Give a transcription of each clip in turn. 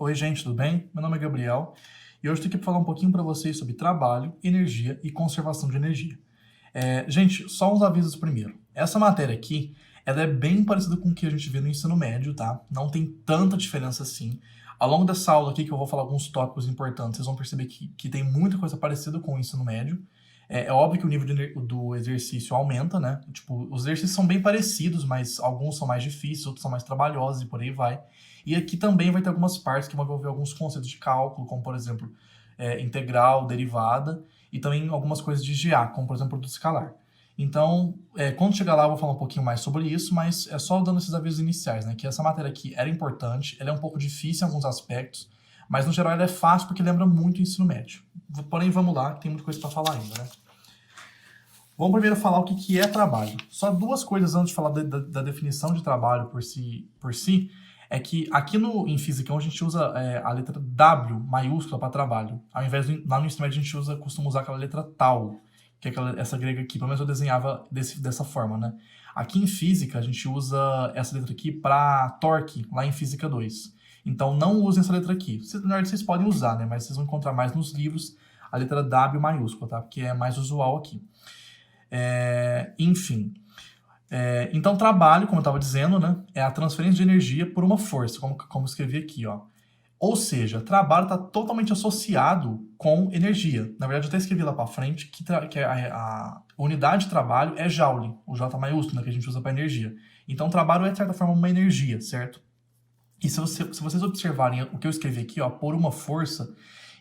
Oi, gente, tudo bem? Meu nome é Gabriel e hoje eu tô aqui para falar um pouquinho para vocês sobre trabalho, energia e conservação de energia. Gente, só uns avisos primeiro. Essa matéria aqui, ela é bem parecida com o que a gente vê no ensino médio, tá? Não tem tanta diferença assim. Ao longo dessa aula aqui, que eu vou falar alguns tópicos importantes, vocês vão perceber que tem muita coisa parecida com o ensino médio. É óbvio que o nível do exercício aumenta, né? Tipo, os exercícios são bem parecidos, mas alguns são mais difíceis, outros são mais trabalhosos e por aí vai. E aqui também vai ter algumas partes que vão envolver alguns conceitos de cálculo, como por exemplo, integral, derivada, e também algumas coisas de GA, como por exemplo, produto escalar. Então, quando chegar lá eu vou falar um pouquinho mais sobre isso, mas é só dando esses avisos iniciais, né? Que essa matéria aqui era importante, ela é um pouco difícil em alguns aspectos, mas no geral ela é fácil porque lembra muito o ensino médio. Porém, vamos lá, que tem muita coisa para falar ainda, né? Vamos primeiro falar o que é trabalho. Só duas coisas antes de falar da definição de trabalho por si, é que aqui em física a gente usa a letra W maiúscula para trabalho. Ao invés lá no ensino médio a gente costuma usar aquela letra tau, que é essa grega aqui. Pelo menos eu desenhava dessa forma, né? Aqui em física a gente usa essa letra aqui para torque, lá em física 2. Então não usem essa letra aqui. Na verdade vocês podem usar, né? Mas vocês vão encontrar mais nos livros a letra W maiúscula, tá? Porque é mais usual aqui. Enfim. Então, trabalho, como eu estava dizendo, né, é a transferência de energia por uma força, como eu escrevi aqui, ó. Ou seja, trabalho está totalmente associado com energia. Na verdade, eu até escrevi lá para frente que a unidade de trabalho é joule, o J maiúsculo, né, que a gente usa para energia. Então, trabalho é, de certa forma, uma energia, certo? E se vocês observarem o que eu escrevi aqui, ó, por uma força,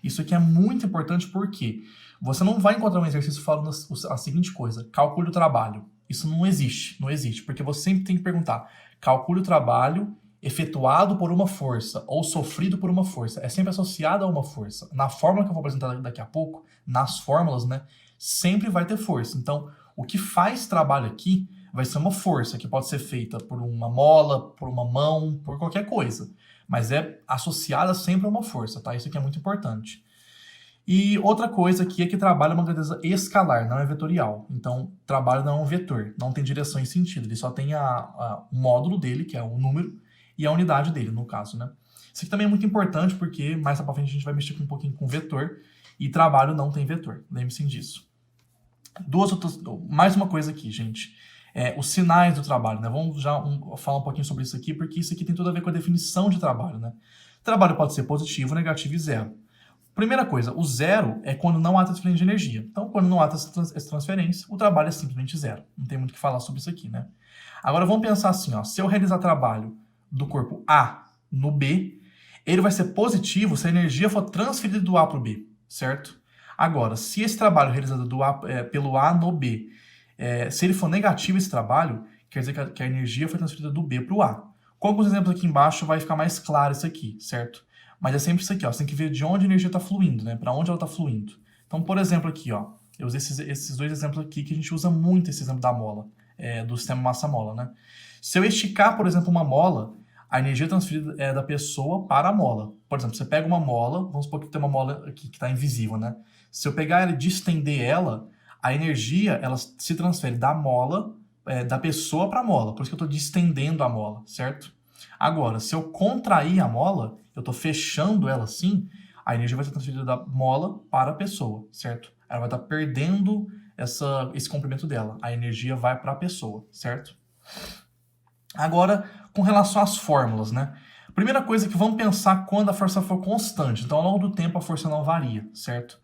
isso aqui é muito importante porque você não vai encontrar um exercício falando a seguinte coisa: calcule o trabalho. Isso não existe, porque você sempre tem que perguntar: calcule o trabalho efetuado por uma força ou sofrido por uma força. É sempre associado a uma força. Na fórmula que eu vou apresentar daqui a pouco, nas fórmulas, né, sempre vai ter força. Então, o que faz trabalho aqui vai ser uma força que pode ser feita por uma mola, por uma mão, por qualquer coisa. Mas é associada sempre a uma força, tá? Isso aqui é muito importante. E outra coisa aqui é que trabalho é uma grandeza escalar, não é vetorial. Então, trabalho não é um vetor, não tem direção e sentido. Ele só tem o módulo dele, que é o número, e a unidade dele, no caso, né? Isso aqui também é muito importante porque mais pra frente a gente vai mexer um pouquinho com vetor, e trabalho não tem vetor, lembre-se disso. Mais uma coisa aqui, gente. Os sinais do trabalho, né? Vamos já falar um pouquinho sobre isso aqui, porque isso aqui tem tudo a ver com a definição de trabalho, né? Trabalho pode ser positivo, negativo e zero. Primeira coisa, o zero é quando não há transferência de energia. Então, quando não há essa transferência, o trabalho é simplesmente zero. Não tem muito o que falar sobre isso aqui, né? Agora, vamos pensar assim, ó. Se eu realizar trabalho do corpo A no B, ele vai ser positivo se a energia for transferida do A para o B, certo? Agora, se esse trabalho realizado pelo A no B, se ele for negativo esse trabalho, quer dizer que a energia foi transferida do B para o A. Com alguns exemplos aqui embaixo vai ficar mais claro isso aqui, certo? Mas é sempre isso aqui, ó. Você tem que ver de onde a energia está fluindo, né? Para onde ela está fluindo. Então, por exemplo, aqui, ó. Eu usei esses dois exemplos aqui que a gente usa muito, esse exemplo da mola, do sistema massa-mola, né? Se eu esticar, por exemplo, uma mola, a energia transferida é da pessoa para a mola. Por exemplo, você pega uma mola, vamos supor que tem uma mola aqui que está invisível, né? Se eu pegar ela e distender ela, a energia ela se transfere da mola, da pessoa para a mola. Por isso que eu estou distendendo a mola, certo? Agora, se eu contrair a mola, eu estou fechando ela assim, a energia vai ser transferida da mola para a pessoa, certo? Ela vai estar perdendo esse comprimento dela. A energia vai para a pessoa, certo? Agora, com relação às fórmulas, né? Primeira coisa que vamos pensar quando a força for constante. Então, ao longo do tempo, a força não varia, certo?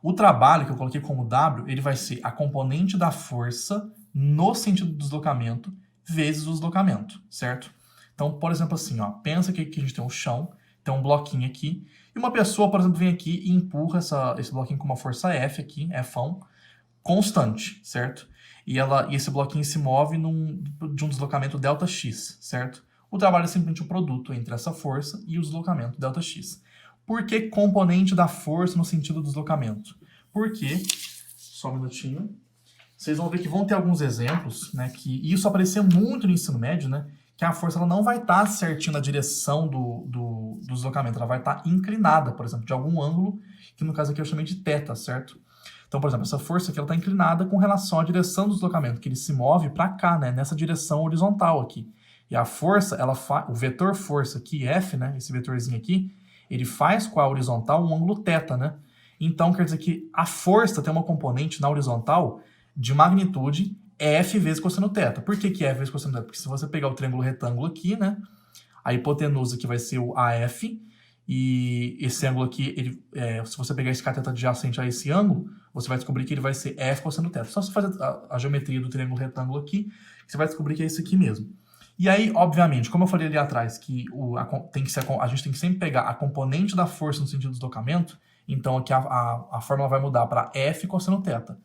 O trabalho que eu coloquei como W, ele vai ser a componente da força no sentido do deslocamento vezes o deslocamento, certo? Então, por exemplo, assim, ó, pensa que aqui a gente tem um chão, tem um bloquinho aqui, e uma pessoa, por exemplo, vem aqui e empurra esse bloquinho com uma força F aqui, Fão, constante, certo? E esse bloquinho se move de um deslocamento ΔX, certo? O trabalho é simplesmente o produto entre essa força e o deslocamento ΔX. Por que componente da força no sentido do deslocamento? Porque, só um minutinho, vocês vão ver que vão ter alguns exemplos, né, que isso aparecia muito no ensino médio, né, que a força ela não vai estar certinho na direção do deslocamento, ela vai estar inclinada, por exemplo, de algum ângulo, que no caso aqui eu chamei de θ, certo? Então, por exemplo, essa força aqui está inclinada com relação à direção do deslocamento, que ele se move para cá, né, nessa direção horizontal aqui. E a força, o vetor força aqui, F, né, esse vetorzinho aqui, ele faz com a horizontal um ângulo θ, né? Então, quer dizer que a força tem uma componente na horizontal de magnitude F vezes cosseno θ. Por que F vezes cosseno θ? Porque se você pegar o triângulo retângulo aqui, né? A hipotenusa aqui vai ser o AF, e esse ângulo aqui, se você pegar esse cateto adjacente a esse ângulo, você vai descobrir que ele vai ser F cosseno θ. Só você fazer a geometria do triângulo retângulo aqui, você vai descobrir que é isso aqui mesmo. E aí, obviamente, como eu falei ali atrás, que a gente tem que sempre pegar a componente da força no sentido do deslocamento, então aqui a fórmula vai mudar para F cosseno θ.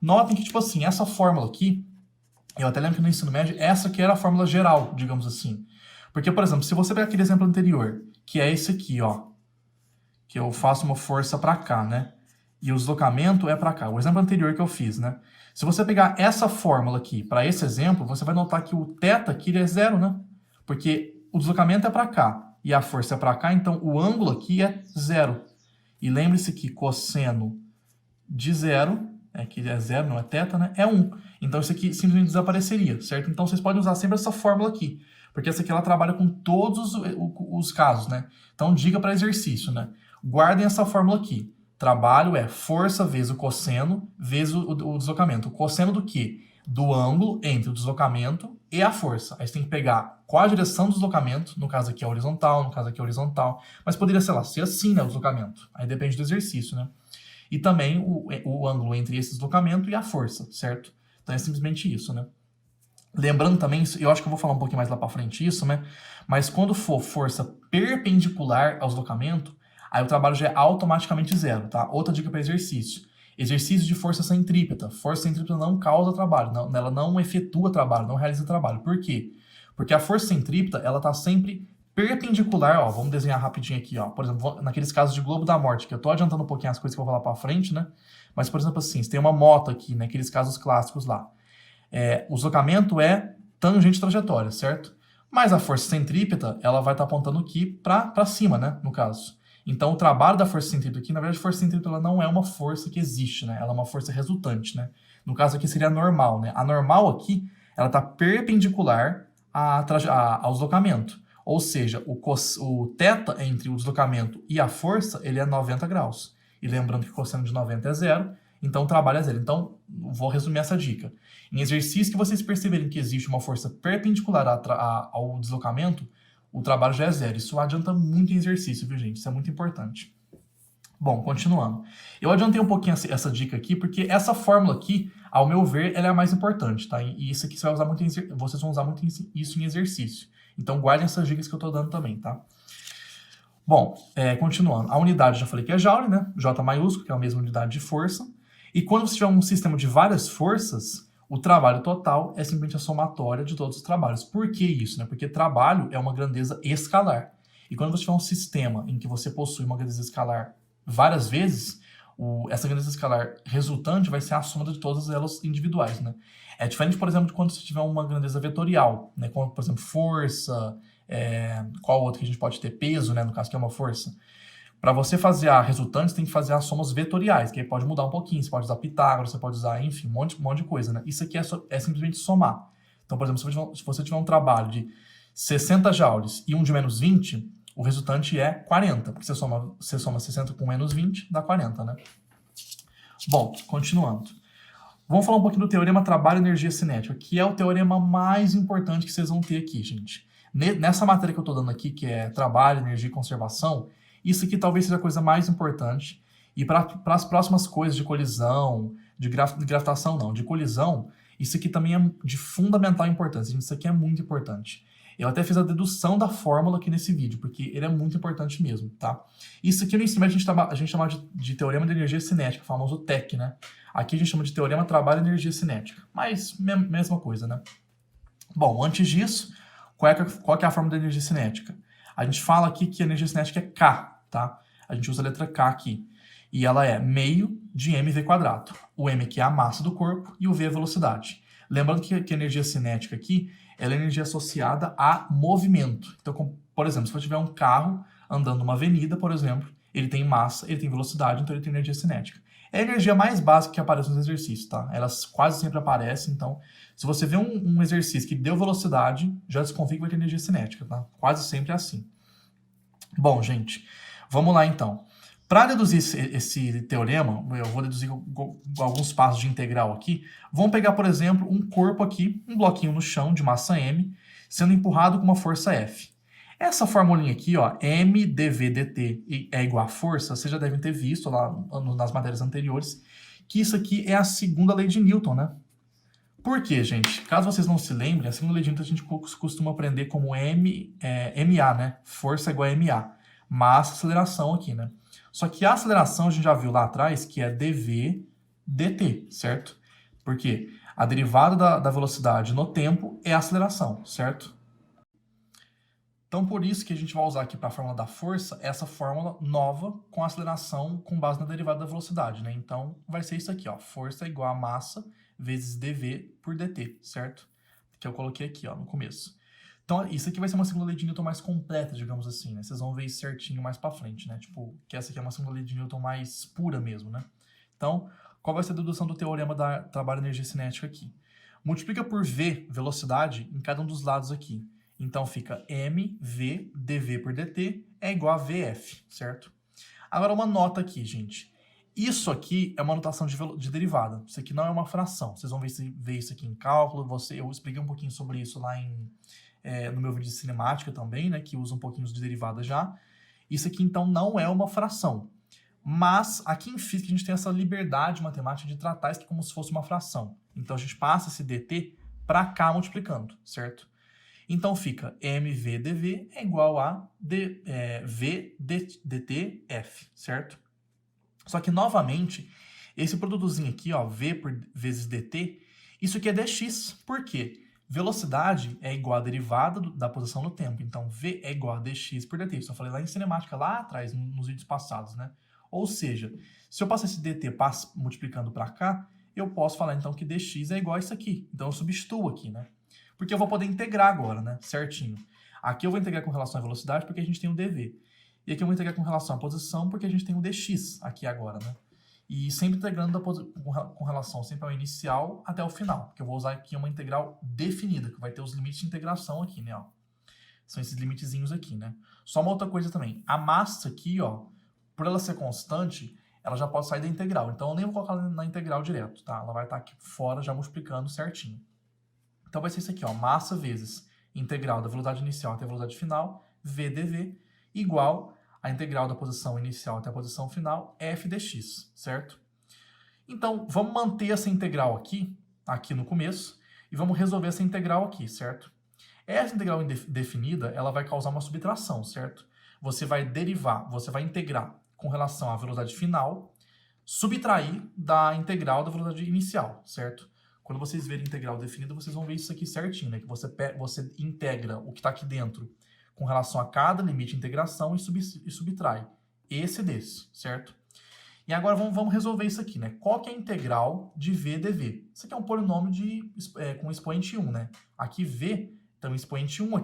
Notem que, tipo assim, essa fórmula aqui, eu até lembro que no ensino médio, essa aqui era a fórmula geral, digamos assim. Porque, por exemplo, se você pegar aquele exemplo anterior, que é esse aqui, ó, que eu faço uma força para cá, né? E o deslocamento é para cá. O exemplo anterior que eu fiz, né? Se você pegar essa fórmula aqui para esse exemplo, você vai notar que o θ aqui é zero, né? Porque o deslocamento é para cá e a força é para cá, então o ângulo aqui é zero. E lembre-se que cosseno de zero, que é zero, não é θ, né? É 1. Então isso aqui simplesmente desapareceria, certo? Então vocês podem usar sempre essa fórmula aqui, porque essa aqui ela trabalha com todos os casos, né? Então dica para exercício, né? Guardem essa fórmula aqui. Trabalho é força vezes o cosseno vezes o deslocamento. O cosseno do quê? Do ângulo entre o deslocamento e a força. Aí você tem que pegar qual a direção do deslocamento, no caso aqui é horizontal, no caso aqui é horizontal, mas poderia, sei lá, ser assim, né, o deslocamento. Aí depende do exercício, né? E também o ângulo entre esse deslocamento e a força, certo? Então é simplesmente isso, né? Lembrando também, eu acho que eu vou falar um pouquinho mais lá para frente isso, né? Mas quando for força perpendicular ao deslocamento, aí o trabalho já é automaticamente zero, tá? Outra dica para exercício. Exercício de força centrípeta. Força centrípeta não causa trabalho, ela não efetua trabalho, não realiza trabalho. Por quê? Porque a força centrípeta, ela tá sempre perpendicular, ó, vamos desenhar rapidinho aqui, ó. Por exemplo, naqueles casos de globo da morte, que eu tô adiantando um pouquinho as coisas que eu vou falar para frente, né? Mas, por exemplo, assim, você tem uma moto aqui, naqueles casos clássicos lá. O deslocamento é tangente à trajetória, certo? Mas a força centrípeta, ela vai estar apontando aqui para cima, né, no caso. Então, o trabalho da força centrípeta aqui, na verdade, a força centrípeta ela não é uma força que existe, né? Ela é uma força resultante, né? No caso aqui seria a normal, né? A normal aqui, ela está perpendicular ao deslocamento. Ou seja, o θ entre o deslocamento e a força, ele é 90 graus. E lembrando que o cosseno de 90 é zero, então o trabalho é zero. Então, vou resumir essa dica. Em exercício que vocês perceberem que existe uma força perpendicular ao deslocamento, o trabalho já é zero. Isso adianta muito em exercício, viu, gente? Isso é muito importante. Bom, continuando. Eu adiantei um pouquinho essa dica aqui, porque essa fórmula aqui, ao meu ver, ela é a mais importante, tá? E isso aqui vocês vão usar muito isso em exercício. Então, guardem essas dicas que eu tô dando também, tá? Bom, continuando. A unidade, já falei que é Joule, né? J maiúsculo, que é a mesma unidade de força. E quando você tiver um sistema de várias forças, o trabalho total é simplesmente a somatória de todos os trabalhos. Por que isso? Né? Porque trabalho é uma grandeza escalar. E quando você tiver um sistema em que você possui uma grandeza escalar várias vezes, essa grandeza escalar resultante vai ser a soma de todas elas individuais. Né? É diferente, por exemplo, de quando você tiver uma grandeza vetorial, né? Como, por exemplo, força, qual outro que a gente pode ter? Peso, né? No caso que é uma força. Para você fazer a resultante, você tem que fazer as somas vetoriais, que aí pode mudar um pouquinho. Você pode usar Pitágoras, você pode usar, enfim, um monte de coisa, né? Isso aqui é simplesmente somar. Então, por exemplo, se você tiver um trabalho de 60 joules e um de menos 20, o resultante é 40, porque você soma 60 com menos 20, dá 40, né? Bom, continuando. Vamos falar um pouquinho do teorema trabalho-energia cinética, que é o teorema mais importante que vocês vão ter aqui, gente. Nessa matéria que eu estou dando aqui, que é trabalho, energia e conservação, isso aqui talvez seja a coisa mais importante. E para as próximas coisas de colisão, de gravitação não, de colisão, isso aqui também é de fundamental importância. Isso aqui é muito importante. Eu até fiz a dedução da fórmula aqui nesse vídeo, porque ele é muito importante mesmo, tá? Isso aqui no ensino médio a gente chama de teorema de energia cinética, o famoso TEC, né? Aqui a gente chama de teorema trabalho e energia cinética. Mas, mesma coisa, né? Bom, antes disso, qual que é a fórmula da energia cinética? A gente fala aqui que a energia cinética é K, tá? A gente usa a letra K aqui. E ela é meio de mv². O m aqui é a massa do corpo e o v é a velocidade. Lembrando que a energia cinética aqui, ela é energia associada a movimento. Então, por exemplo, se você tiver um carro andando numa avenida, por exemplo, ele tem massa, ele tem velocidade, então ele tem energia cinética. É a energia mais básica que aparece nos exercícios, tá? Elas quase sempre aparecem, então, se você vê um exercício que deu velocidade, já desconfia que vai ter energia cinética, tá? Quase sempre é assim. Bom, gente, Vamos lá, então. Para deduzir esse teorema, eu vou deduzir alguns passos de integral aqui. Vamos pegar, por exemplo, um corpo aqui, um bloquinho no chão de massa m, sendo empurrado com uma força F. Essa formulinha aqui, ó, m dv dt é igual a força, vocês já devem ter visto lá nas matérias anteriores, que isso aqui é a segunda lei de Newton, né? Por quê, gente? Caso vocês não se lembrem, a segunda lei de Newton a gente costuma aprender como MA, né? Força igual a MA. Massa, aceleração aqui, né? Só que a aceleração a gente já viu lá atrás que é dv dt, certo? Porque a derivada da velocidade no tempo é a aceleração, certo? Então, por isso que a gente vai usar aqui para a fórmula da força essa fórmula nova com aceleração com base na derivada da velocidade, né? Então, vai ser isso aqui, ó. Força igual a massa vezes dv por dt, certo? Que eu coloquei aqui, ó, no começo. Então, isso aqui vai ser uma segunda lei de Newton mais completa, digamos assim, né? Vocês vão ver isso certinho mais para frente, né? Tipo, que essa aqui é uma segunda lei de Newton mais pura mesmo, né? Então, qual vai ser a dedução do teorema da trabalho-energia cinética aqui? Multiplica por v, velocidade, em cada um dos lados aqui. Então, fica mv dv por dt é igual a vf, certo? Agora, uma nota aqui, gente. Isso aqui é uma notação de derivada. Isso aqui não é uma fração. Vocês vão ver isso aqui em cálculo. Eu expliquei um pouquinho sobre isso lá no meu vídeo de cinemática também, né? Que usa um pouquinho de derivada já. Isso aqui, então, não é uma fração. Mas, aqui em física, a gente tem essa liberdade matemática de tratar isso aqui como se fosse uma fração. Então, a gente passa esse dt para cá multiplicando, certo? Então fica mv dv é igual a v dt f, certo? Só que, novamente, esse produtozinho aqui, ó, v vezes dt, isso aqui é dx. Por quê? Velocidade é igual a derivada da posição no tempo. Então, v é igual a dx por dt. Isso eu falei lá em cinemática, lá atrás, nos vídeos passados, né? Ou seja, se eu passar esse dt multiplicando para cá, eu posso falar, então, que dx é igual a isso aqui. Então, eu substituo aqui, né? Porque eu vou poder integrar agora, né? Certinho. Aqui eu vou integrar com relação à velocidade porque a gente tem o dv. E aqui eu vou integrar com relação à posição porque a gente tem o dx aqui agora, né? E sempre integrando com relação sempre ao inicial até o final. Porque eu vou usar aqui uma integral definida, que vai ter os limites de integração aqui, né? Ó. São esses limitezinhos aqui, né? Só uma outra coisa também. A massa aqui, ó, por ela ser constante, ela já pode sair da integral. Então eu nem vou colocar ela na integral direto, tá? Ela vai estar aqui fora já multiplicando certinho. Então vai ser isso aqui, ó, massa vezes integral da velocidade inicial até a velocidade final, v dv, igual a integral da posição inicial até a posição final, f dx, certo? Então, vamos manter essa integral aqui no começo, e vamos resolver essa integral aqui, certo? Essa integral definida, ela vai causar uma subtração, certo? Você vai integrar com relação à velocidade final, subtrair da integral da velocidade inicial, certo? Quando vocês verem integral definida, vocês vão ver isso aqui certinho, né? Que você integra o que está aqui dentro com relação a cada limite de integração e subtrai esse desse, certo? E agora vamos resolver isso aqui, né? Qual que é a integral de v dv? Isso aqui é um polinômio com expoente 1, né? Aqui v tem um expoente 1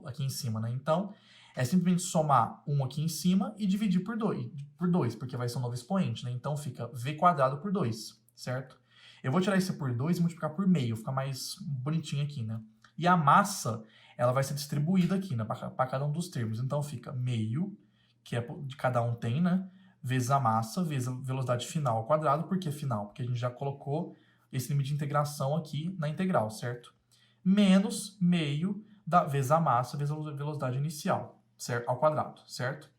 aqui em cima, né? Então, é simplesmente somar 1 aqui em cima e dividir por 2, porque vai ser um novo expoente, né? Então, fica v quadrado por 2, certo? Eu vou tirar isso por 2 e multiplicar por meio, fica mais bonitinho aqui, né? E a massa, ela vai ser distribuída aqui, né? Para cada um dos termos. Então fica meio, que é de cada um tem, né? Vezes a massa, vezes a velocidade final ao quadrado. Por que final? Porque a gente já colocou esse limite de integração aqui na integral, certo? Menos meio vezes a massa, vezes a velocidade inicial, certo? Ao quadrado, certo?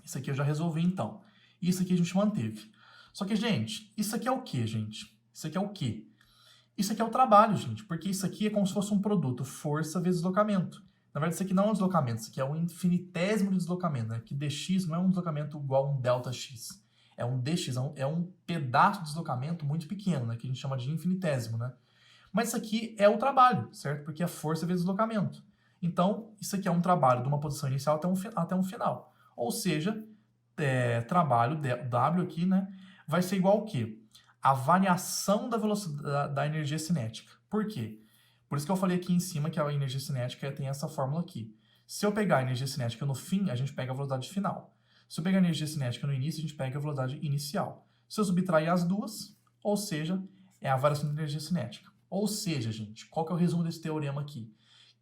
Isso aqui eu já resolvi, então. Isso aqui a gente manteve. Só que, gente, isso aqui é o quê, gente? Isso aqui é o quê? Isso aqui é o trabalho, gente, porque isso aqui é como se fosse um produto, força vezes deslocamento. Na verdade, isso aqui não é um deslocamento, isso aqui é um infinitésimo de deslocamento, né? Que dx não é um deslocamento igual a um Δx. É um dx, é um pedaço de deslocamento muito pequeno, né? Que a gente chama de infinitésimo, né? Mas isso aqui é o trabalho, certo? Porque é força vezes deslocamento. Então, isso aqui é um trabalho de uma posição inicial até um final. Ou seja, trabalho W aqui, né? Vai ser igual ao quê? A variação da velocidade da energia cinética. Por quê? Por isso que eu falei aqui em cima que a energia cinética tem essa fórmula aqui. Se eu pegar a energia cinética no fim, a gente pega a velocidade final. Se eu pegar a energia cinética no início, a gente pega a velocidade inicial. Se eu subtrair as duas, ou seja, é a variação da energia cinética. Ou seja, gente, qual que é o resumo desse teorema aqui?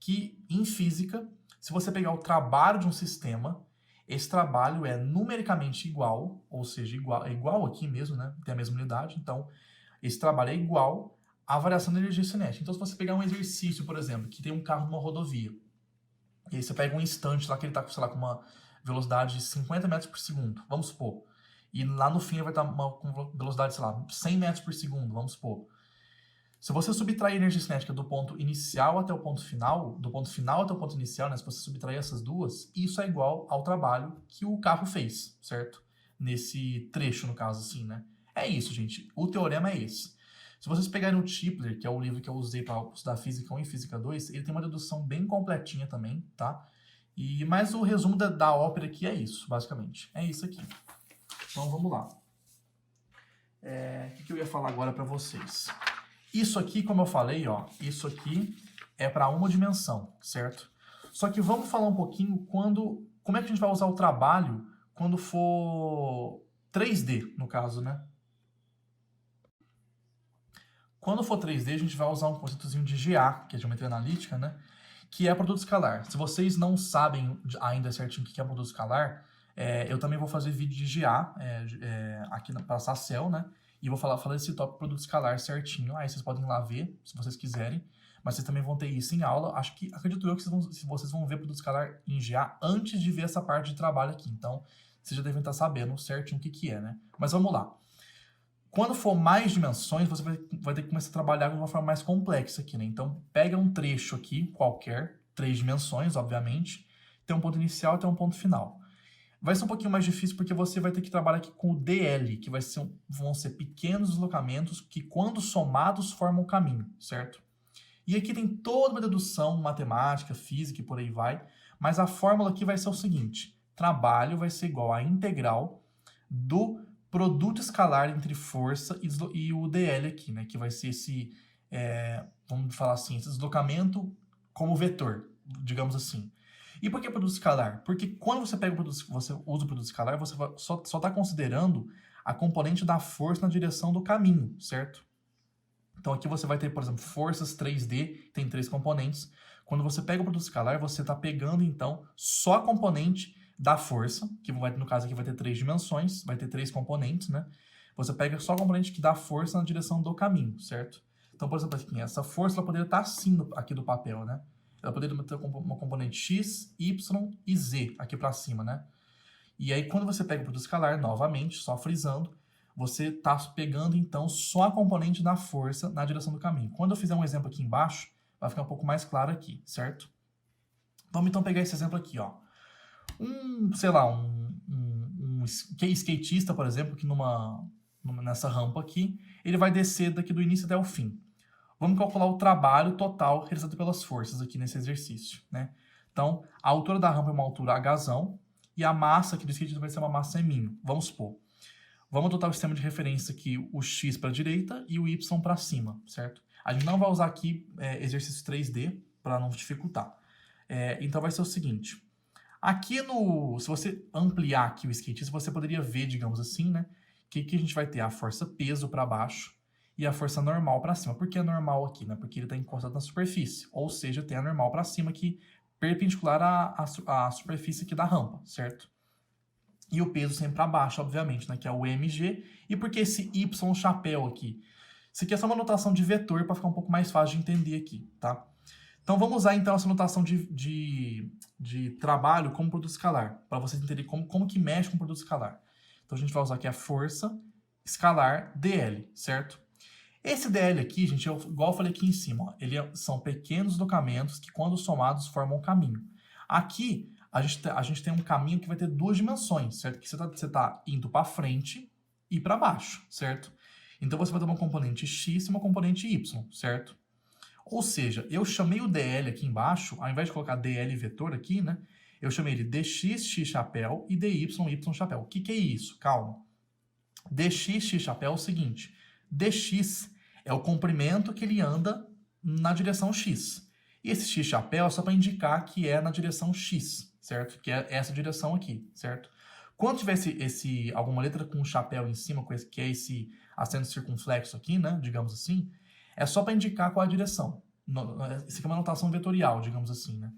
Que em física, se você pegar o trabalho de um sistema, esse trabalho é numericamente igual, ou seja, é igual aqui mesmo, né? Tem a mesma unidade, então esse trabalho é igual à variação da energia cinética. Então, se você pegar um exercício, por exemplo, que tem um carro numa rodovia, e aí você pega um instante lá que ele está, sei lá, com uma velocidade de 50 metros por segundo, vamos supor, e lá no fim ele vai estar com velocidade, sei lá, 100 metros por segundo, vamos supor. Se você subtrair a energia cinética do ponto inicial até o ponto final, do ponto final até o ponto inicial, né, se você subtrair essas duas, isso é igual ao trabalho que o carro fez, certo? Nesse trecho, no caso, assim, né? É isso, gente. O teorema é esse. Se vocês pegarem o Tipler, que é o livro que eu usei para estudar Física 1 e Física 2, ele tem uma dedução bem completinha também, tá? Mas o resumo da ópera aqui é isso, basicamente. É isso aqui. Então, vamos lá. O que eu ia falar agora para vocês? Isso aqui, como eu falei, ó, isso aqui é para uma dimensão, certo? Só que vamos falar um pouquinho como é que a gente vai usar o trabalho quando for 3D, no caso, né? Quando for 3D, a gente vai usar um conceitozinho de GA, que é geometria analítica, né? Que é produto escalar. Se vocês não sabem ainda certinho o que é produto escalar, eu também vou fazer vídeo de GA aqui para a SACEL, né? E vou falar desse tópico produto escalar certinho. Aí vocês podem ir lá ver, se vocês quiserem. Mas vocês também vão ter isso em aula. Acredito eu que vocês vão ver produto escalar em GA antes de ver essa parte de trabalho aqui. Então, vocês já devem estar sabendo certinho o que é, né? Mas vamos lá. Quando for mais dimensões, você vai ter que começar a trabalhar de uma forma mais complexa aqui, né? Então, pega um trecho aqui, qualquer, 3 dimensões, obviamente. Tem um ponto inicial e tem um ponto final. Vai ser um pouquinho mais difícil porque você vai ter que trabalhar aqui com o DL, que vão ser pequenos deslocamentos que, quando somados, formam o caminho, certo? E aqui tem toda uma dedução matemática, física e por aí vai, mas a fórmula aqui vai ser o seguinte: trabalho vai ser igual à integral do produto escalar entre força e o DL aqui, né? Que vai ser esse, vamos falar assim, esse deslocamento como vetor, digamos assim. E por que produto escalar? Porque quando você usa o produto escalar, você só está considerando a componente da força na direção do caminho, certo? Então aqui você vai ter, por exemplo, forças 3D, tem 3 componentes. Quando você pega o produto escalar, você está pegando, então, só a componente da força, que no caso aqui vai ter 3 dimensões, vai ter 3 componentes, né? Você pega só a componente que dá força na direção do caminho, certo? Então, por exemplo, aqui, essa força ela poderia estar assim aqui do papel, né? Ela poderia ter uma componente x, y e z aqui para cima, né? E aí, quando você pega o produto escalar, novamente, só frisando, você está pegando, então, só a componente da força na direção do caminho. Quando eu fizer um exemplo aqui embaixo, vai ficar um pouco mais claro aqui, certo? Vamos, então, pegar esse exemplo aqui, ó. Sei lá, um skatista, por exemplo, que nessa rampa aqui, ele vai descer daqui do início até o fim. Vamos calcular o trabalho total realizado pelas forças aqui nesse exercício, né? Então, a altura da rampa é uma altura Hzão e a massa aqui do skatista vai ser uma massa M'. Vamos supor. Vamos adotar o sistema de referência aqui, o x para a direita e o y para cima, certo? A gente não vai usar aqui exercício 3D para não dificultar. Então vai ser o seguinte. Aqui se você ampliar aqui o skatista, você poderia ver, digamos assim, né? Que a gente vai ter a força peso para baixo e a força normal para cima. Por que é normal aqui, né? Porque ele está encostado na superfície. Ou seja, tem a normal para cima aqui, perpendicular à superfície aqui da rampa, certo? E o peso sempre para baixo, obviamente, né? Que é o mg. E por que esse y chapéu aqui? Isso aqui é só uma notação de vetor para ficar um pouco mais fácil de entender aqui, tá? Então vamos usar então essa notação de trabalho como produto escalar, para vocês entenderem como que mexe com o produto escalar. Então a gente vai usar aqui a força escalar dl, certo? Esse dl aqui, gente, igual eu falei aqui em cima, são pequenos deslocamentos que, quando somados, formam um caminho. Aqui, a gente tem um caminho que vai ter 2 dimensões, certo? Que você está indo para frente e para baixo, certo? Então você vai ter uma componente x e uma componente y, certo? Ou seja, eu chamei o dl aqui embaixo, ao invés de colocar dl vetor aqui, né? Eu chamei ele dx, x chapéu e dy, y chapéu. O que é isso? Calma. dx, x chapéu é o seguinte. dx é o comprimento que ele anda na direção x. E esse x chapéu é só para indicar que é na direção x, certo? Que é essa direção aqui, certo? Quando tiver alguma letra com um chapéu em cima, que é esse acento circunflexo aqui, né? Digamos assim, é só para indicar qual é a direção. Isso aqui é uma notação vetorial, digamos assim, né?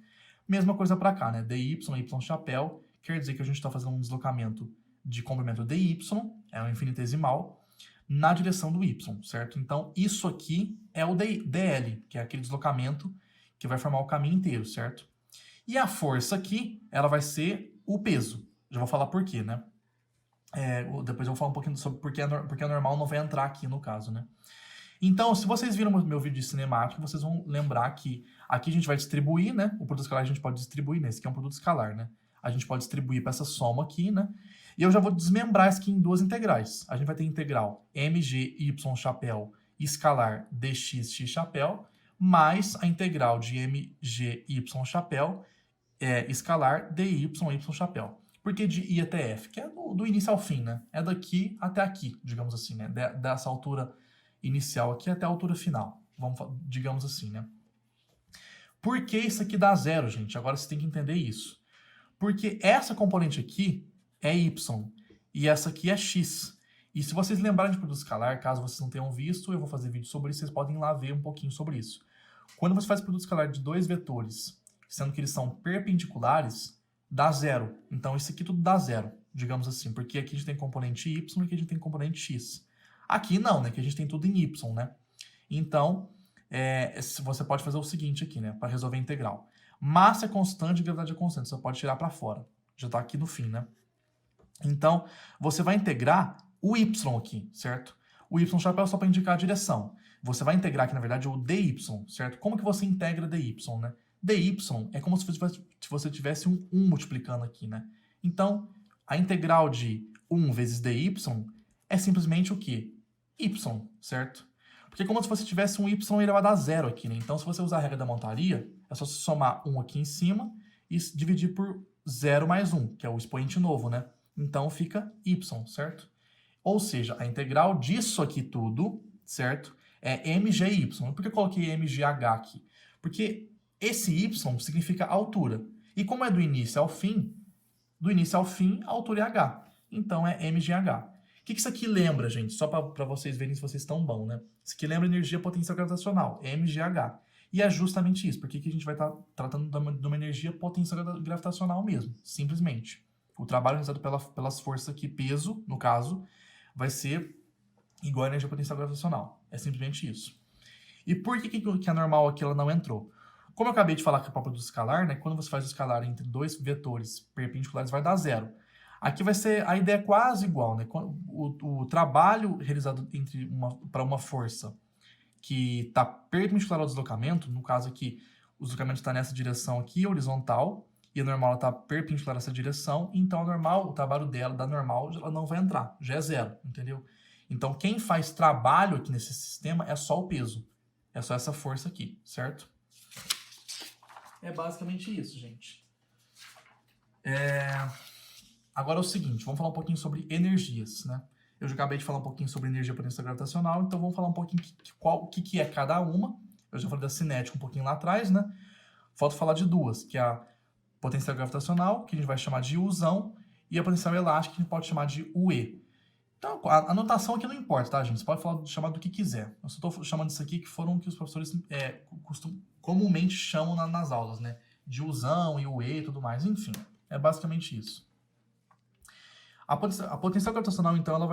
Mesma coisa para cá, né? dy, y chapéu, quer dizer que a gente está fazendo um deslocamento de comprimento dy, é um infinitesimal, na direção do y, certo? Então, isso aqui é o dl, que é aquele deslocamento que vai formar o caminho inteiro, certo? E a força aqui, ela vai ser o peso. Já vou falar por quê, né? Depois eu vou falar um pouquinho sobre porque é normal, não vai entrar aqui no caso, né? Então, se vocês viram meu vídeo de cinemática, vocês vão lembrar que aqui a gente vai distribuir, né? O produto escalar a gente pode distribuir, né? Esse aqui é um produto escalar, né? A gente pode distribuir para essa soma aqui, né? E eu já vou desmembrar isso aqui em duas integrais. A gente vai ter integral mgy chapéu escalar dx x chapéu, mais a integral de mgy chapéu escalar dy y chapéu. Por que de I até F? Que é do início ao fim, né? É daqui até aqui, digamos assim, né? Dessa altura inicial aqui até a altura final. Digamos assim, né? Por que isso aqui dá zero, gente? Agora você tem que entender isso. Porque essa componente aqui é y e essa aqui é x. E se vocês lembrarem de produto escalar, caso vocês não tenham visto, eu vou fazer vídeo sobre isso, vocês podem ir lá ver um pouquinho sobre isso. Quando você faz produto escalar de dois vetores, sendo que eles são perpendiculares, dá zero. Então isso aqui tudo dá zero, digamos assim, porque aqui a gente tem componente y e aqui a gente tem componente x. Aqui não, né, que a gente tem tudo em y, né? Então, você pode fazer o seguinte aqui, né, para resolver a integral. Massa é constante e gravidade é constante, você pode tirar para fora. Já está aqui no fim, né? Então, você vai integrar o y aqui, certo? O y chapéu é só para indicar a direção. Você vai integrar aqui, na verdade, o dy, certo? Como que você integra dy, né? dy é como se você tivesse um 1 multiplicando aqui, né? Então, a integral de 1 vezes dy é simplesmente o quê? Y, certo? Porque como se você tivesse um y, ele vai dar zero aqui, né? Então, se você usar a regra da montaria, é só você somar 1 aqui em cima e dividir por 0 mais 1, que é o expoente novo, né? Então, fica y, certo? Ou seja, a integral disso aqui tudo, certo? É mgy. Por que eu coloquei mgh aqui? Porque esse y significa altura. E como é do início ao fim, a altura é h. Então, é mgh. O que isso aqui lembra, gente? Só para vocês verem se vocês estão bom, né? Isso aqui lembra energia potencial gravitacional, mgh. E é justamente isso. Porque que a gente vai estar tratando de uma energia potencial gravitacional mesmo, simplesmente. O trabalho realizado pelas forças aqui, peso, no caso, vai ser igual a energia potencial gravitacional. É simplesmente isso. E por que a normal aqui ela não entrou? Como eu acabei de falar que é próprio do escalar, né? Quando você faz o escalar entre dois vetores perpendiculares, vai dar zero. Aqui vai ser a ideia quase igual, né? O trabalho realizado para uma força que está perpendicular ao deslocamento, no caso aqui, o deslocamento está nessa direção aqui, horizontal, e a normal está perpendicular a essa direção, então a normal, o trabalho da normal, ela não vai entrar, já é zero, entendeu? Então quem faz trabalho aqui nesse sistema é só o peso, é só essa força aqui, certo? É basicamente isso, gente. Agora é o seguinte, vamos falar um pouquinho sobre energias, né? Eu já acabei de falar um pouquinho sobre energia potencial gravitacional, então vamos falar um pouquinho o que é cada uma. Eu já falei da cinética um pouquinho lá atrás, né? Falta falar de duas, que é a potencial gravitacional, que a gente vai chamar de Uzão, e a potencial elástica, que a gente pode chamar de UE. Então, a notação aqui não importa, tá, gente? Você pode chamar do que quiser. Eu só estou chamando isso aqui que foram que os professores comumente chamam nas aulas, né? De Uzão e UE e tudo mais, enfim. É basicamente isso. A potencial gravitacional, então, ela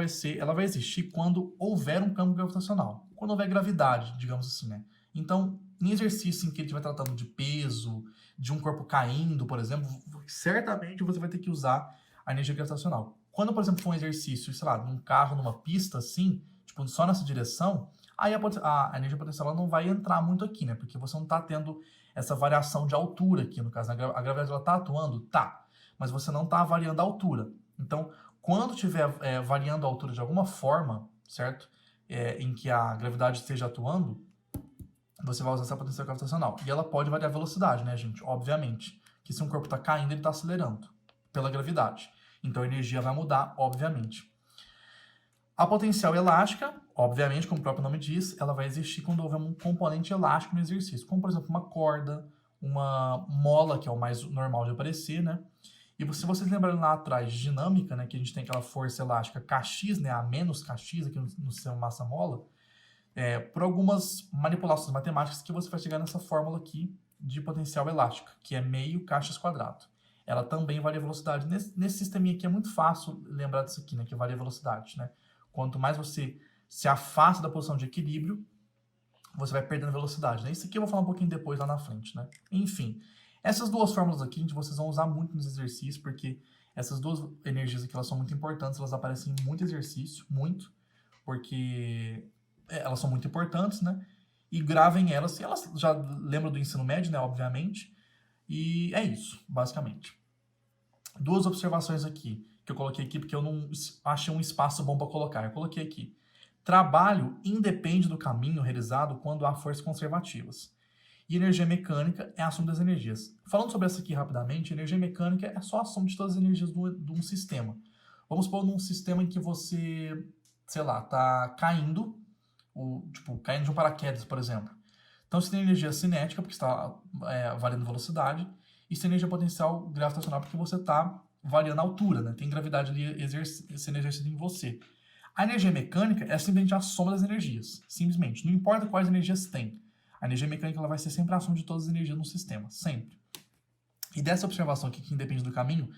vai existir quando houver um campo gravitacional. Quando houver gravidade, digamos assim, né? Então, em exercício em que ele estiver tratando de peso, de um corpo caindo, por exemplo, certamente você vai ter que usar a energia gravitacional. Quando, por exemplo, for um exercício, sei lá, num carro, numa pista, assim, tipo, só nessa direção, aí a energia potencial ela não vai entrar muito aqui, né? Porque você não está tendo essa variação de altura aqui, no caso. A gravidade, ela está atuando? Tá. Mas você não está variando a altura. Então, quando estiver variando a altura de alguma forma, certo? Em que a gravidade esteja atuando, você vai usar essa potencial gravitacional. E ela pode variar a velocidade, né, gente? Obviamente. Que se um corpo está caindo, ele está acelerando pela gravidade. Então a energia vai mudar, obviamente. A potencial elástica, obviamente, como o próprio nome diz, ela vai existir quando houver um componente elástico no exercício. Como, por exemplo, uma corda, uma mola, que é o mais normal de aparecer, né? E se vocês lembrarem lá atrás de dinâmica, né, que a gente tem aquela força elástica Kx, né, a menos Kx aqui no sistema massa-mola, por algumas manipulações matemáticas que você vai chegar nessa fórmula aqui de potencial elástica, que é meio Kx². ela também varia a velocidade. Nesse sisteminha aqui é muito fácil lembrar disso aqui, né, que varia a velocidade, né? Quanto mais você se afasta da posição de equilíbrio, você vai perdendo velocidade, né? Isso aqui eu vou falar um pouquinho depois lá na frente, né? Enfim, essas duas fórmulas aqui, vocês vão usar muito nos exercícios, porque essas duas energias aqui, elas são muito importantes, elas aparecem em muito exercício, muito, porque elas são muito importantes, né? E gravem elas, se elas já lembram do ensino médio, né, obviamente, e é isso, basicamente. Duas observações aqui, que eu coloquei aqui porque eu não achei um espaço bom para colocar. Eu coloquei aqui. Trabalho independe do caminho realizado quando há forças conservativas. E energia mecânica é a soma das energias. Falando sobre essa aqui rapidamente, energia mecânica é só a soma de todas as energias de um sistema. Vamos supor num sistema em que você, sei lá, tá caindo, caindo de um paraquedas, por exemplo. Então você tem energia cinética, porque está variando velocidade, e você tem energia potencial gravitacional, porque você está variando a altura, né? Tem gravidade ali sendo exercida em você. A energia mecânica é simplesmente a soma das energias. Simplesmente. Não importa quais energias tem. A energia mecânica ela vai ser sempre a soma de todas as energias no sistema. Sempre. E dessa observação aqui, que independe do caminho,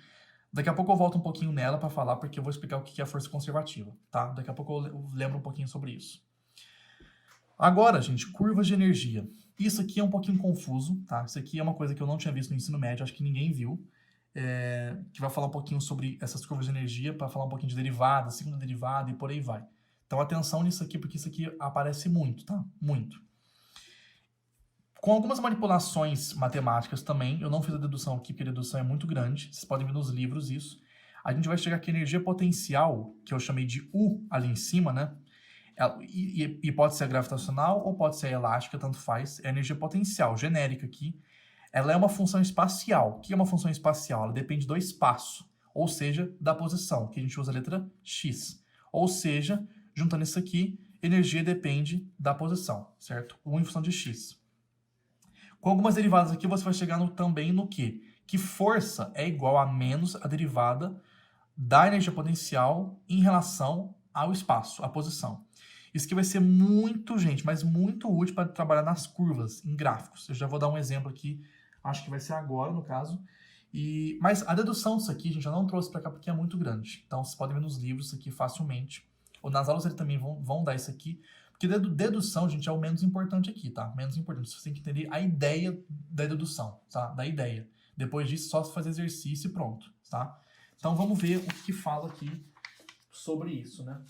daqui a pouco eu volto um pouquinho nela para falar, porque eu vou explicar o que é a força conservativa, tá? Daqui a pouco eu lembro um pouquinho sobre isso. Agora, gente, curvas de energia. Isso aqui é um pouquinho confuso, tá? Isso aqui é uma coisa que eu não tinha visto no ensino médio, acho que ninguém viu. Que vai falar um pouquinho sobre essas curvas de energia, para falar um pouquinho de derivada, segunda derivada e por aí vai. Então, atenção nisso aqui, porque isso aqui aparece muito, tá? Muito. Com algumas manipulações matemáticas também, eu não fiz a dedução aqui, porque a dedução é muito grande, vocês podem ver nos livros isso. A gente vai chegar aqui a energia potencial, que eu chamei de U ali em cima, né? E pode ser gravitacional ou pode ser elástica, tanto faz. É energia potencial, genérica aqui. Ela é uma função espacial. O que é uma função espacial? Ela depende do espaço, ou seja, da posição, que a gente usa a letra X. Ou seja, juntando isso aqui, energia depende da posição, certo? U em função de X. Com algumas derivadas aqui, você vai chegar também no quê? Que força é igual a menos a derivada da energia potencial em relação ao espaço, à posição. Isso aqui vai ser muito, gente, mas muito útil para trabalhar nas curvas, em gráficos. Eu já vou dar um exemplo aqui, acho que vai ser agora, no caso. Mas a dedução disso aqui, gente, eu não trouxe para cá porque é muito grande. Então, vocês podem ver nos livros isso aqui facilmente. Ou nas aulas eles também vão dar isso aqui. Porque dedução, gente, é o menos importante aqui, tá? Menos importante. Você tem que entender a ideia da dedução, tá? Da ideia. Depois disso, só se fazer exercício e pronto, tá? Então, vamos ver o que fala aqui sobre isso, né?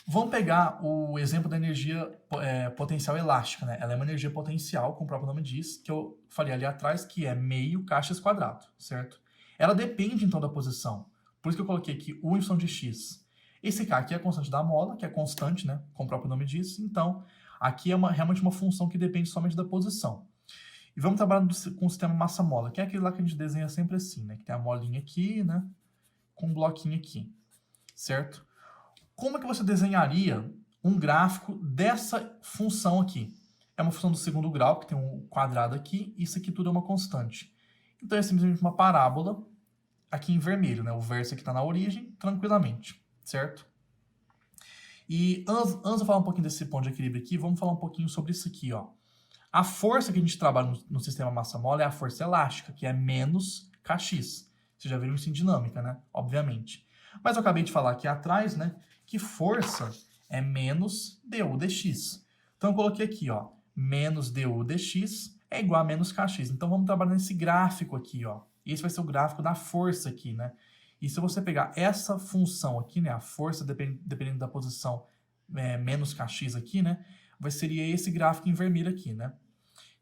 Vamos pegar o exemplo da energia potencial elástica, né? Ela é uma energia potencial, como o próprio nome diz, que eu falei ali atrás, que é meio Kx quadrado, certo? Ela depende, então, da posição. Por isso que eu coloquei aqui U em função de X. Esse K aqui é a constante da mola, que é constante, né? Como o próprio nome diz. Então, aqui é realmente uma função que depende somente da posição. E vamos trabalhar com o sistema massa-mola, que é aquele lá que a gente desenha sempre assim, né? Que tem a molinha aqui, né? Com um bloquinho aqui, certo? Como é que você desenharia um gráfico dessa função aqui? É uma função do segundo grau, que tem um quadrado aqui, e isso aqui tudo é uma constante. Então é simplesmente uma parábola aqui em vermelho, né? O verso aqui está na origem, tranquilamente, certo? E antes de falar um pouquinho desse ponto de equilíbrio aqui, vamos falar um pouquinho sobre isso aqui, ó. A força que a gente trabalha no sistema massa-mola é a força elástica, que é menos Kx. Vocês já viram isso em dinâmica, né? Obviamente. Mas eu acabei de falar aqui atrás, né? Que força é menos du dx. Então eu coloquei aqui, ó, menos du dx é igual a menos kx. Então vamos trabalhar nesse gráfico aqui, ó. Esse vai ser o gráfico da força aqui, né? E se você pegar essa função aqui, né, a força dependendo da posição menos kx aqui, né, seria esse gráfico em vermelho aqui, né?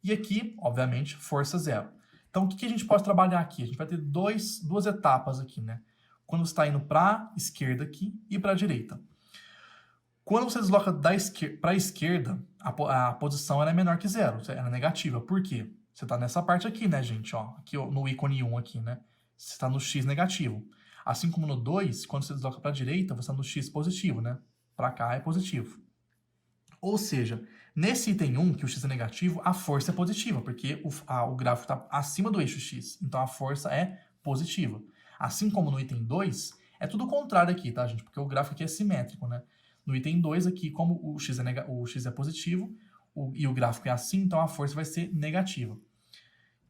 E aqui, obviamente, força zero. Então o que a gente pode trabalhar aqui? A gente vai ter duas etapas aqui, né? Quando você está indo para a esquerda aqui e para a direita. Quando você desloca para a esquerda, a posição ela é menor que zero, ela é negativa. Por quê? Você está nessa parte aqui, né, gente? Ó, aqui no ícone 1 aqui, né? Você está no x negativo. Assim como no 2, quando você desloca para a direita, você está no x positivo, né? Para cá é positivo. Ou seja, nesse item 1, que o x é negativo, a força é positiva, porque o gráfico está acima do eixo x. Então a força é positiva. Assim como no item 2, é tudo o contrário aqui, tá, gente? Porque o gráfico aqui é simétrico, né? No item 2 aqui, como o x é positivo e o gráfico é assim, então a força vai ser negativa.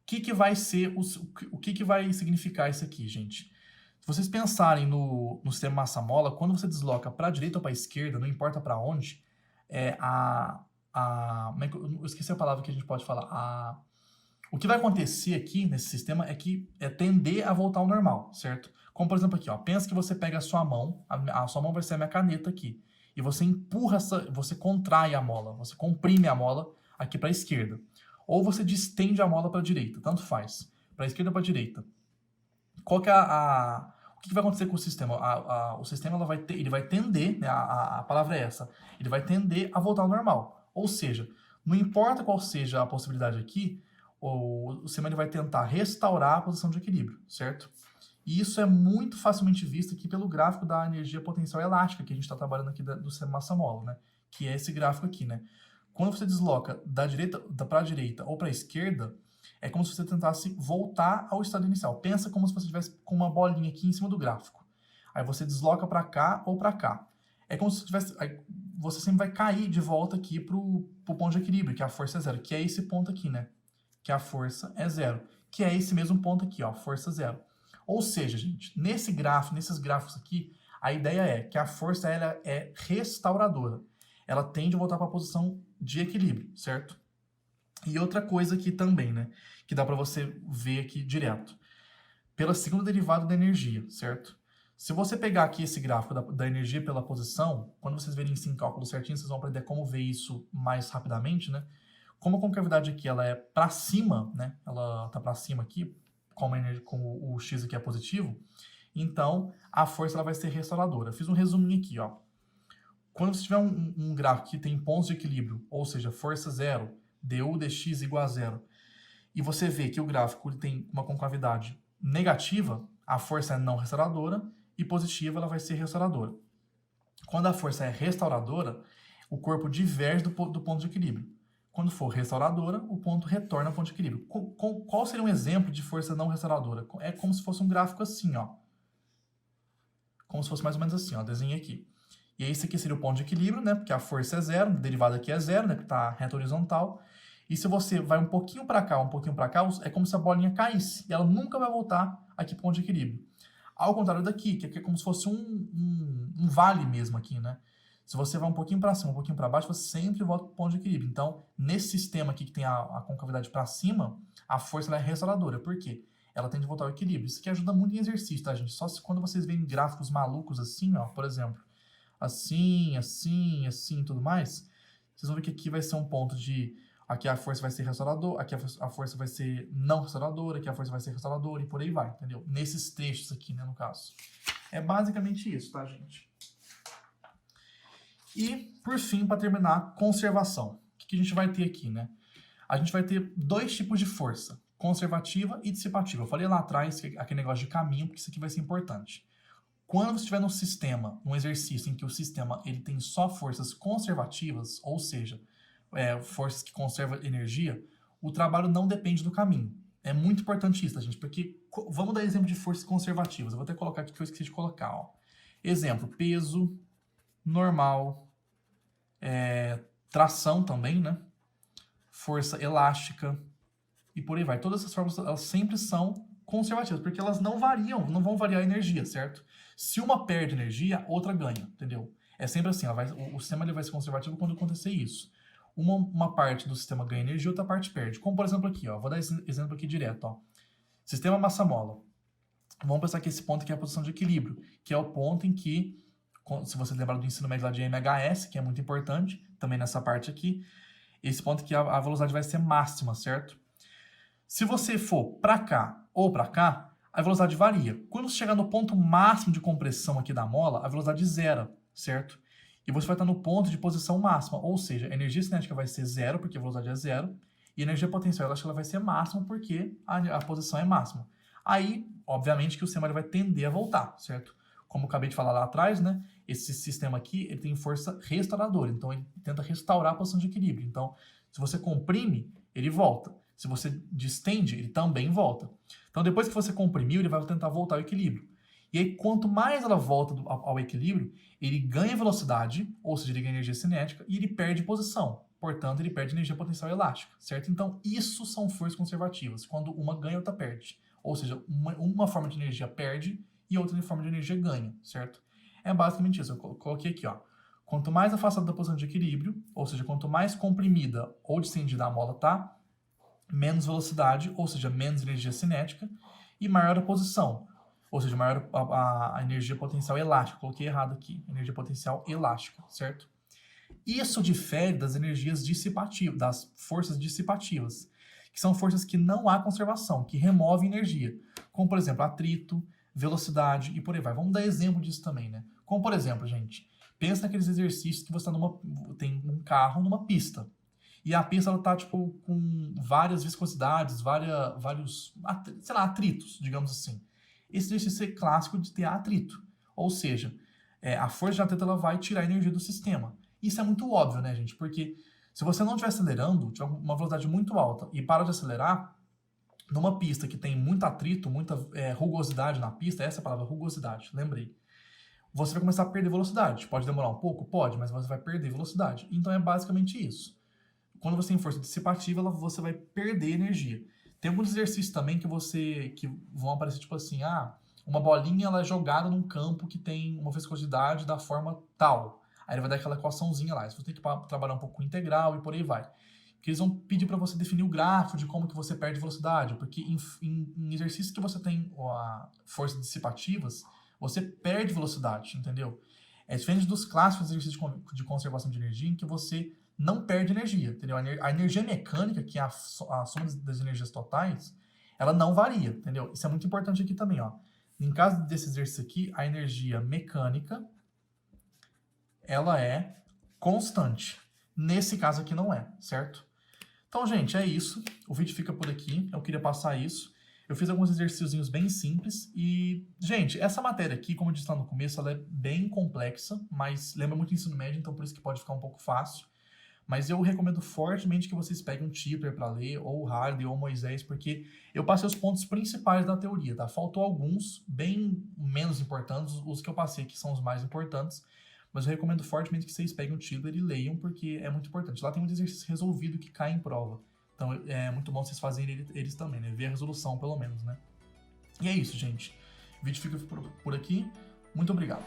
que vai ser, o que vai significar isso aqui, gente? Se vocês pensarem no sistema massa-mola, quando você desloca para a direita ou para a esquerda, não importa para onde, eu esqueci a palavra que a gente pode falar. O que vai acontecer aqui nesse sistema é tender a voltar ao normal, certo? Como, por exemplo, aqui, ó, pensa que você pega a sua mão, a sua mão vai ser a minha caneta aqui, e você empurra, você contrai a mola, você comprime a mola aqui para a esquerda. Ou você distende a mola para a direita, tanto faz, para a esquerda ou para a direita. Qual que é o que vai acontecer com o sistema? O sistema ele vai tender, né, a palavra é essa, ele vai tender a voltar ao normal. Ou seja, não importa qual seja a possibilidade aqui, o sistema ele vai tentar restaurar a posição de equilíbrio, certo? E isso é muito facilmente visto aqui pelo gráfico da energia potencial elástica que a gente está trabalhando aqui do sistema massa-mola, né? Que é esse gráfico aqui, né? Quando você desloca da direita para a direita ou para a esquerda, é como se você tentasse voltar ao estado inicial. Pensa como se você estivesse com uma bolinha aqui em cima do gráfico. Aí você desloca para cá ou para cá. É como se você sempre vai cair de volta aqui pro ponto de equilíbrio, que a força é zero, que é esse ponto aqui, né? Que a força é zero, que é esse mesmo ponto aqui, ó, força zero. Ou seja, gente, nesses gráficos aqui, a ideia é que a força ela é restauradora. Ela tende a voltar para a posição de equilíbrio, certo? E outra coisa aqui também, né, que dá para você ver aqui direto. Pela segunda derivada da energia, certo? Se você pegar aqui esse gráfico da energia pela posição, quando vocês verem isso em cálculo certinho, vocês vão aprender como ver isso mais rapidamente, né? Como a concavidade aqui ela é para cima, né? Ela tá para cima aqui, com o x aqui é positivo, então a força ela vai ser restauradora. Eu fiz um resuminho aqui, ó. Quando você tiver um gráfico que tem pontos de equilíbrio, ou seja, força zero, du dx igual a zero, e você vê que o gráfico ele tem uma concavidade negativa, a força é não restauradora, e positiva ela vai ser restauradora. Quando a força é restauradora, o corpo diverge do ponto de equilíbrio. Quando for restauradora, o ponto retorna ao ponto de equilíbrio. Qual seria um exemplo de força não restauradora? É como se fosse um gráfico assim, ó. Como se fosse mais ou menos assim, ó. Desenho aqui. E esse aqui seria o ponto de equilíbrio, né? Porque a força é zero, a derivada aqui é zero, né? Que está reta horizontal. E se você vai um pouquinho para cá, é como se a bolinha caísse. E ela nunca vai voltar aqui para o ponto de equilíbrio. Ao contrário daqui, que aqui é como se fosse um vale mesmo aqui, né? Se você vai um pouquinho para cima, um pouquinho para baixo, você sempre volta para o ponto de equilíbrio. Então, nesse sistema aqui que tem a concavidade para cima, a força ela é restauradora. Por quê? Ela tende a voltar ao equilíbrio. Isso aqui ajuda muito em exercício, tá, gente? Só quando vocês veem gráficos malucos assim, ó, por exemplo, assim, assim, assim e tudo mais, vocês vão ver que aqui vai ser um ponto de... Aqui a força vai ser restauradora, aqui a força vai ser não restauradora, aqui a força vai ser restauradora e por aí vai, entendeu? Nesses trechos aqui, né, no caso. É basicamente isso, tá, gente? E, por fim, para terminar, conservação. O que a gente vai ter aqui, né? A gente vai ter dois tipos de força, conservativa e dissipativa. Eu falei lá atrás, aquele negócio de caminho, porque isso aqui vai ser importante. Quando você estiver num sistema, num exercício em que o sistema ele tem só forças conservativas, ou seja, forças que conservam energia, o trabalho não depende do caminho. É muito importante isso, tá, gente? Porque, vamos dar exemplo de forças conservativas. Eu vou até colocar aqui que eu esqueci de colocar, ó. Exemplo, peso, normal, tração também, né? Força elástica e por aí vai. Todas essas formas, elas sempre são conservativas, porque elas não variam, não vão variar a energia, certo? Se uma perde energia, outra ganha, entendeu? É sempre assim, o sistema ele vai ser conservativo quando acontecer isso. Uma parte do sistema ganha energia, outra parte perde. Como, por exemplo, aqui, ó. Vou dar esse exemplo aqui direto, ó. Sistema massa-mola. Vamos pensar que esse ponto aqui é a posição de equilíbrio, que é o ponto em que, se você lembrar do ensino médio lá de MHS, que é muito importante, também nessa parte aqui, esse ponto aqui a velocidade vai ser máxima, certo? Se você for para cá ou para cá, a velocidade varia. Quando você chegar no ponto máximo de compressão aqui da mola, a velocidade zera, certo? E você vai estar no ponto de posição máxima, ou seja, a energia cinética vai ser zero, porque a velocidade é zero, e a energia potencial elástica ela vai ser máxima, porque a posição é máxima. Aí, obviamente, que o sistema vai tender a voltar, certo? Como eu acabei de falar lá atrás, né? Esse sistema aqui ele tem força restauradora, então ele tenta restaurar a posição de equilíbrio. Então, se você comprime, ele volta. Se você distende, ele também volta. Então, depois que você comprimiu, ele vai tentar voltar ao equilíbrio. E aí, quanto mais ela volta ao equilíbrio, ele ganha velocidade, ou seja, ele ganha energia cinética, e ele perde posição. portanto, ele perde energia potencial elástica, certo? Então, isso são forças conservativas, quando uma ganha, outra perde. Ou seja, uma forma de energia perde e outra forma de energia ganha, certo? É basicamente isso. Eu coloquei aqui, ó. Quanto mais afastada da posição de equilíbrio, ou seja, quanto mais comprimida ou distendida a mola tá, menos velocidade, ou seja, menos energia cinética, e maior a posição, ou seja, maior a energia potencial elástica. Coloquei errado aqui, energia potencial elástica, certo? Isso difere das energias dissipativas, das forças dissipativas, que são forças que não há conservação, que removem energia, como por exemplo atrito, velocidade e por aí vai. Vamos dar exemplo disso também, né? Como por exemplo, gente, pensa naqueles exercícios que você tem um carro numa pista. E a pista ela tá tipo com várias viscosidades, vários, sei lá, atritos, digamos assim. Esse exercício é clássico de ter atrito. Ou seja, a força de atrito ela vai tirar a energia do sistema. Isso é muito óbvio, né, gente? Porque se você não estiver acelerando, tiver uma velocidade muito alta e para de acelerar, numa pista que tem muito atrito, muita rugosidade na pista, essa é a palavra, rugosidade, lembrei. Você vai começar a perder velocidade. Pode demorar um pouco? Pode, mas você vai perder velocidade. Então é basicamente isso. Quando você tem força dissipativa, você vai perder energia. Tem alguns exercícios também que vão aparecer tipo assim, uma bolinha ela é jogada num campo que tem uma viscosidade da forma tal. Aí ele vai dar aquela equaçãozinha lá. Você tem que trabalhar um pouco com integral e por aí vai. Porque eles vão pedir para você definir o gráfico de como que você perde velocidade. Porque em exercícios que você tem forças dissipativas, você perde velocidade, entendeu? É diferente dos clássicos exercícios de conservação de energia em que você não perde energia, entendeu? A energia mecânica, que é a soma das energias totais, ela não varia, entendeu? Isso é muito importante aqui também, ó. Em caso desse exercício aqui, a energia mecânica, ela é constante. Nesse caso aqui não é, certo? Então, gente, é isso. O vídeo fica por aqui. Eu queria passar isso. Eu fiz alguns exercíciozinhos bem simples e, gente, essa matéria aqui, como eu disse lá no começo, ela é bem complexa, mas lembra muito ensino médio, então por isso que pode ficar um pouco fácil. Mas eu recomendo fortemente que vocês peguem um Tipler para ler, ou o Hardy, ou o Moisés, porque eu passei os pontos principais da teoria, tá? Faltou alguns, bem menos importantes, os que eu passei aqui são os mais importantes, mas eu recomendo fortemente que vocês peguem um Tipler e leiam, porque é muito importante. Lá tem muito exercício resolvido que cai em prova. Então é muito bom vocês fazerem eles também, né? Ver a resolução, pelo menos, né? E é isso, gente. O vídeo fica por aqui. Muito obrigado.